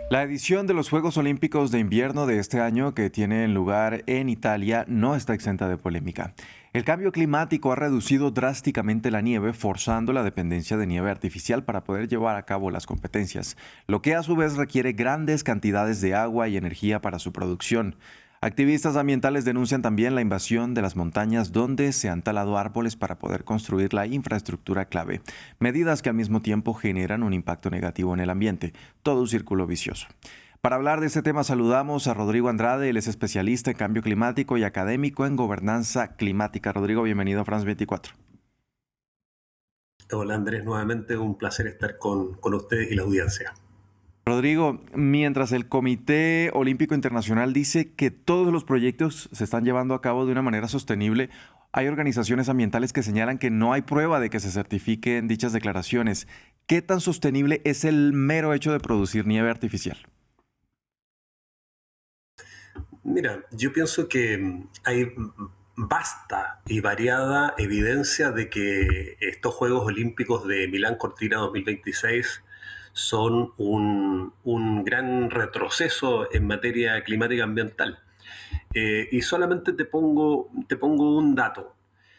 La edición de los Juegos Olímpicos de Invierno de este año, que tienen lugar en Italia, no está exenta de polémica. El cambio climático ha reducido drásticamente la nieve, forzando la dependencia de nieve artificial para poder llevar a cabo las competencias, lo que a su vez requiere grandes cantidades de agua y energía para su producción. Activistas ambientales denuncian también la invasión de las montañas donde se han talado árboles para poder construir la infraestructura clave, medidas que al mismo tiempo generan un impacto negativo en el ambiente, todo un círculo vicioso. Para hablar de este tema saludamos a Rodrigo Andrade, él es especialista en cambio climático y académico en gobernanza climática. Rodrigo, bienvenido a France 24. Hola Andrés, nuevamente un placer estar con ustedes y la audiencia. Rodrigo, mientras el Comité Olímpico Internacional dice que todos los proyectos se están llevando a cabo de una manera sostenible, hay organizaciones ambientales que señalan que no hay prueba de que se certifiquen dichas declaraciones. ¿Qué tan sostenible es el mero hecho de producir nieve artificial? Mira, yo pienso que hay vasta y variada evidencia de que estos Juegos Olímpicos de Milán Cortina 2026 son un gran retroceso en materia climática ambiental. Y solamente te pongo un dato.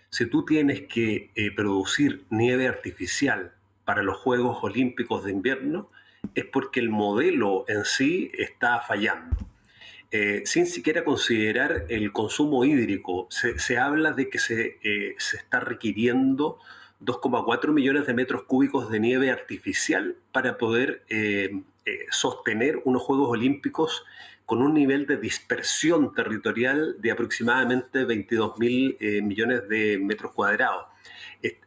Si tú tienes que producir nieve artificial para los Juegos Olímpicos de invierno, es porque el modelo en sí está fallando. Sin siquiera considerar el consumo hídrico. Se habla de que se está requiriendo 2,4 millones de metros cúbicos de nieve artificial para poder sostener unos Juegos Olímpicos con un nivel de dispersión territorial de aproximadamente 22 mil millones de metros cuadrados.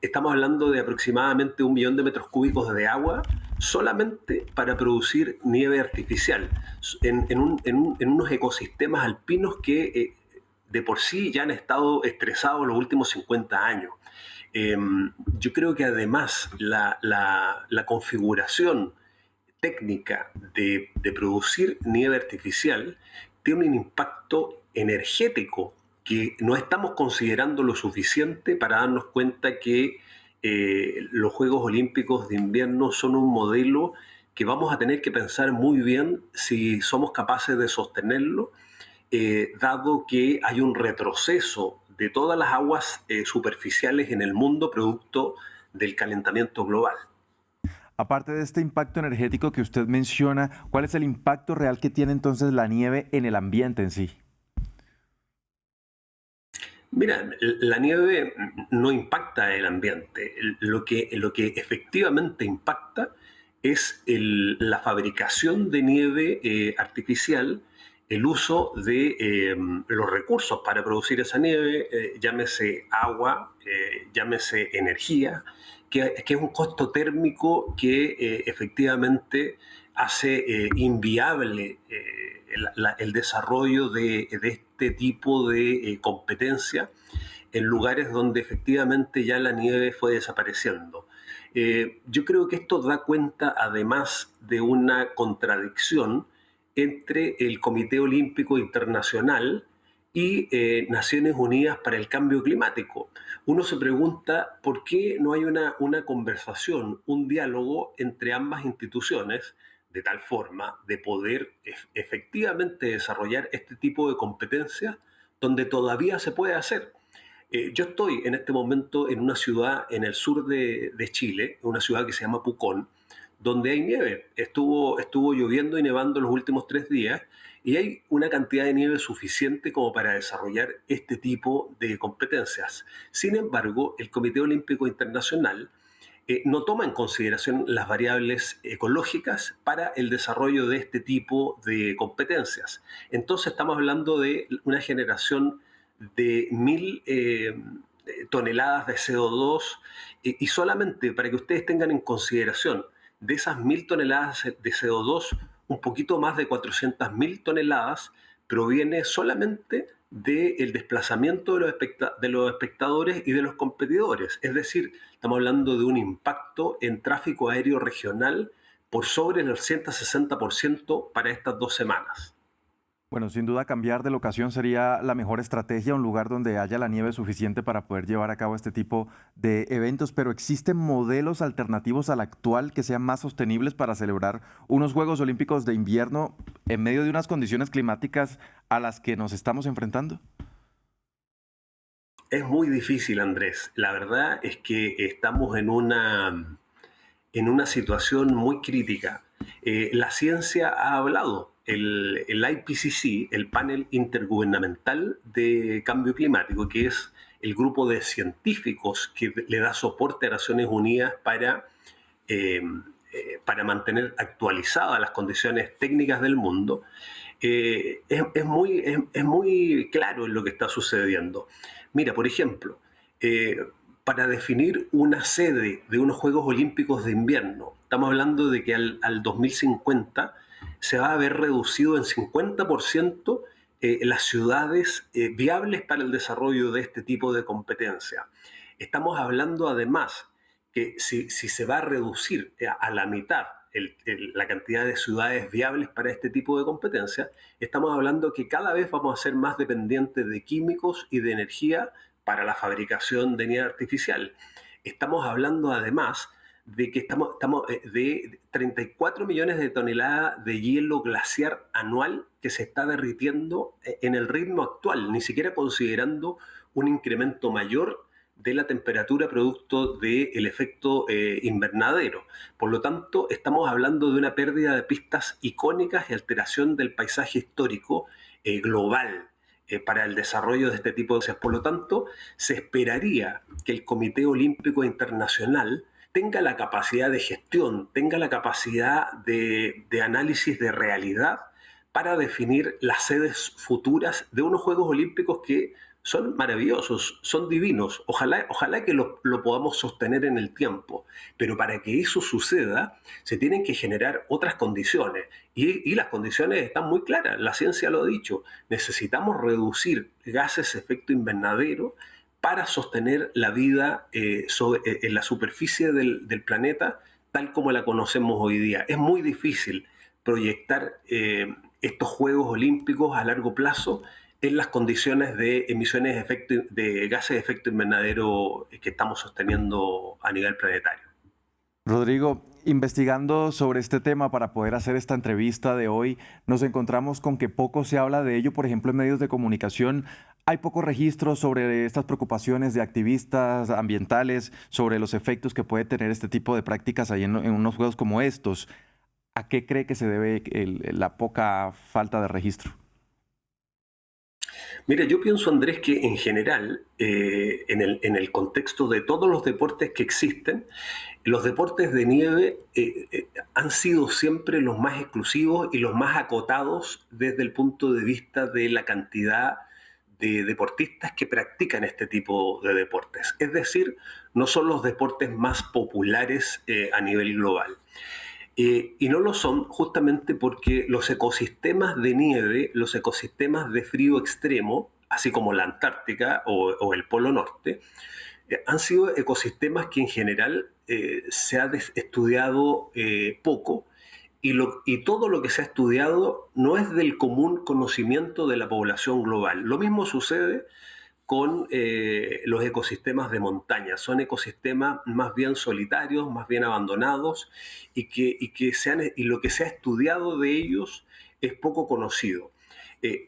Estamos hablando de aproximadamente 1 millón de metros cúbicos de agua solamente para producir nieve artificial en unos ecosistemas alpinos que de por sí ya han estado estresados los últimos 50 años. Eh, yo creo que además la configuración técnica de producir nieve artificial tiene un impacto energético que no estamos considerando lo suficiente para darnos cuenta que los Juegos Olímpicos de invierno son un modelo que vamos a tener que pensar muy bien si somos capaces de sostenerlo, dado que hay un retroceso de todas las aguas superficiales en el mundo producto del calentamiento global. Aparte de este impacto energético que usted menciona, ¿cuál es el impacto real que tiene entonces la nieve en el ambiente en sí? Mira, la nieve no impacta el ambiente. Lo que efectivamente impacta es la fabricación de nieve artificial, el uso de los recursos para producir esa nieve, llámese agua, llámese energía, que es un costo térmico que efectivamente hace inviable el desarrollo de este tipo de competencia en lugares donde efectivamente ya la nieve fue desapareciendo. Yo creo que esto da cuenta además de una contradicción entre el Comité Olímpico Internacional y Naciones Unidas para el Cambio Climático. Uno se pregunta por qué no hay una conversación, un diálogo entre ambas instituciones de tal forma de poder efectivamente desarrollar este tipo de competencias donde todavía se puede hacer. Yo estoy en este momento en una ciudad en el sur de Chile, una ciudad que se llama Pucón, donde hay nieve. Estuvo lloviendo y nevando los últimos 3 días y hay una cantidad de nieve suficiente como para desarrollar este tipo de competencias. Sin embargo, el Comité Olímpico Internacional no toma en consideración las variables ecológicas para el desarrollo de este tipo de competencias. Entonces estamos hablando de una generación de 1.000 toneladas de CO2 y solamente para que ustedes tengan en consideración de esas 1.000 toneladas de CO2, un poquito más de 400.000 toneladas proviene solamente del desplazamiento de los espectadores y de los competidores. Es decir, estamos hablando de un impacto en tráfico aéreo regional por sobre el 160% para estas 2 semanas. Bueno, sin duda cambiar de locación sería la mejor estrategia, un lugar donde haya la nieve suficiente para poder llevar a cabo este tipo de eventos, pero ¿existen modelos alternativos al actual que sean más sostenibles para celebrar unos Juegos Olímpicos de invierno en medio de unas condiciones climáticas a las que nos estamos enfrentando? Es muy difícil, Andrés. La verdad es que estamos en una situación muy crítica. La ciencia ha hablado. El IPCC, el Panel Intergubernamental de Cambio Climático, que es el grupo de científicos que le da soporte a Naciones Unidas eh, para mantener actualizadas las condiciones técnicas del mundo, es muy claro en lo que está sucediendo. Mira, por ejemplo, para definir una sede de unos Juegos Olímpicos de invierno, estamos hablando de que al 2050 se va a haber reducido en 50% las ciudades viables para el desarrollo de este tipo de competencia. Estamos hablando además que si se va a reducir a la mitad la cantidad de ciudades viables para este tipo de competencia, estamos hablando que cada vez vamos a ser más dependientes de químicos y de energía para la fabricación de nieve artificial. Estamos hablando además de que estamos de 34 millones de toneladas de hielo glaciar anual que se está derritiendo en el ritmo actual, ni siquiera considerando un incremento mayor de la temperatura producto del efecto invernadero. Por lo tanto, estamos hablando de una pérdida de pistas icónicas y alteración del paisaje histórico global para el desarrollo de este tipo de cosas. Por lo tanto, se esperaría que el Comité Olímpico Internacional tenga la capacidad de gestión, tenga la capacidad de análisis de realidad para definir las sedes futuras de unos Juegos Olímpicos que son maravillosos, son divinos. Ojalá que lo podamos sostener en el tiempo, pero para que eso suceda se tienen que generar otras condiciones y las condiciones están muy claras, la ciencia lo ha dicho, necesitamos reducir gases de efecto invernadero para sostener la vida en la superficie del planeta tal como la conocemos hoy día. Es muy difícil proyectar estos Juegos Olímpicos a largo plazo en las condiciones de emisiones de gases de efecto invernadero que estamos sosteniendo a nivel planetario. Rodrigo, investigando sobre este tema para poder hacer esta entrevista de hoy, nos encontramos con que poco se habla de ello, por ejemplo, en medios de comunicación. Hay pocos registros sobre estas preocupaciones de activistas ambientales, sobre los efectos que puede tener este tipo de prácticas ahí en unos juegos como estos. ¿A qué cree que se debe la poca falta de registro? Mira, yo pienso, Andrés, que en general, en el contexto de todos los deportes que existen, los deportes de nieve han sido siempre los más exclusivos y los más acotados desde el punto de vista de la cantidad de deportistas que practican este tipo de deportes. Es decir, no son los deportes más populares a nivel global. Y no lo son justamente porque los ecosistemas de nieve, los ecosistemas de frío extremo, así como la Antártica o el Polo Norte, han sido ecosistemas que en general se ha estudiado poco y todo lo que se ha estudiado no es del común conocimiento de la población global. Lo mismo sucede con los ecosistemas de montaña. Son ecosistemas más bien solitarios, más bien abandonados y lo que se ha estudiado de ellos es poco conocido.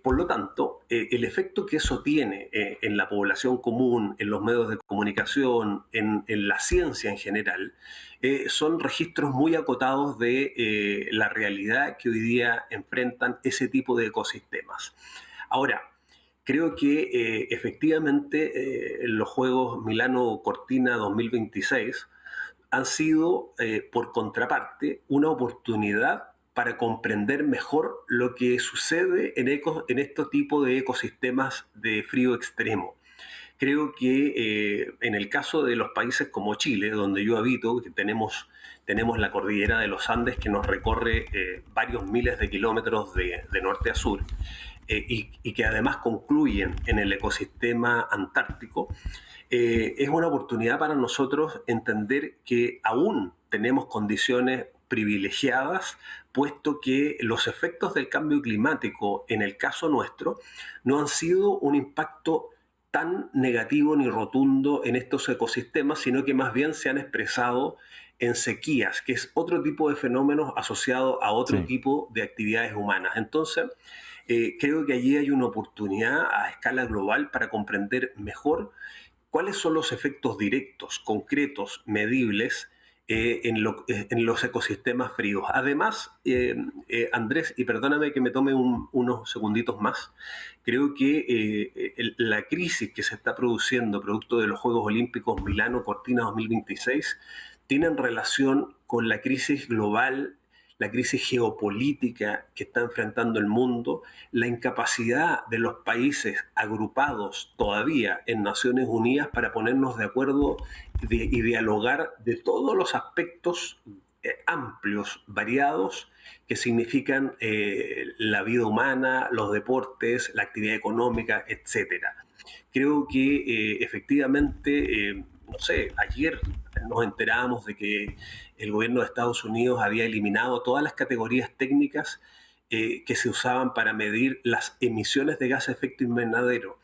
Por lo tanto, el efecto que eso tiene en la población común, en los medios de comunicación, en la ciencia en general, son registros muy acotados de la realidad que hoy día enfrentan ese tipo de ecosistemas. Ahora, creo que efectivamente los Juegos Milano Cortina 2026 han sido, por contraparte, una oportunidad para comprender mejor lo que sucede en este tipo de ecosistemas de frío extremo. Creo que en el caso de los países como Chile, donde yo habito, que tenemos la cordillera de los Andes que nos recorre varios miles de kilómetros de norte a sur, y que además concluyen en el ecosistema antártico, es una oportunidad para nosotros entender que aún tenemos condiciones privilegiadas, puesto que los efectos del cambio climático, en el caso nuestro, no han sido un impacto tan negativo ni rotundo en estos ecosistemas, sino que más bien se han expresado en sequías, que es otro tipo de fenómenos asociado a otro Sí. tipo de actividades humanas. Entonces, creo que allí hay una oportunidad a escala global para comprender mejor cuáles son los efectos directos, concretos, medibles en los ecosistemas fríos. Además, Andrés, y perdóname que me tome unos segunditos más, creo que la crisis que se está produciendo producto de los Juegos Olímpicos Milano Cortina 2026 tiene relación con la crisis global, la crisis geopolítica que está enfrentando el mundo, la incapacidad de los países agrupados todavía en Naciones Unidas para ponernos de acuerdo y dialogar de todos los aspectos amplios, variados, que significan la vida humana, los deportes, la actividad económica, etcétera. Creo que efectivamente, no sé, ayer nos enterábamos de que el gobierno de Estados Unidos había eliminado todas las categorías técnicas que se usaban para medir las emisiones de gas de efecto invernadero.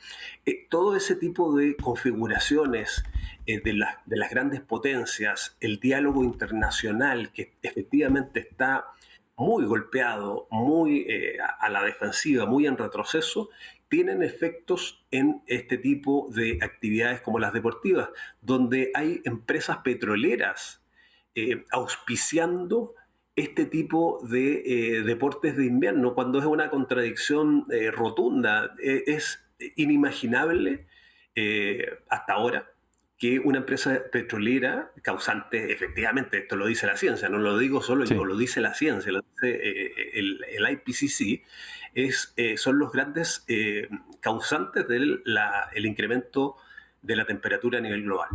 Todo ese tipo de configuraciones de las grandes potencias, el diálogo internacional que efectivamente está muy golpeado, muy a la defensiva, muy en retroceso, tienen efectos en este tipo de actividades como las deportivas, donde hay empresas petroleras auspiciando este tipo de deportes de invierno, cuando es una contradicción rotunda. Es inimaginable hasta ahora que una empresa petrolera causante, efectivamente, esto lo dice la ciencia, no lo digo solo yo, Sí. lo dice la ciencia, lo dice el IPCC, son los grandes causantes del incremento de la temperatura a nivel global.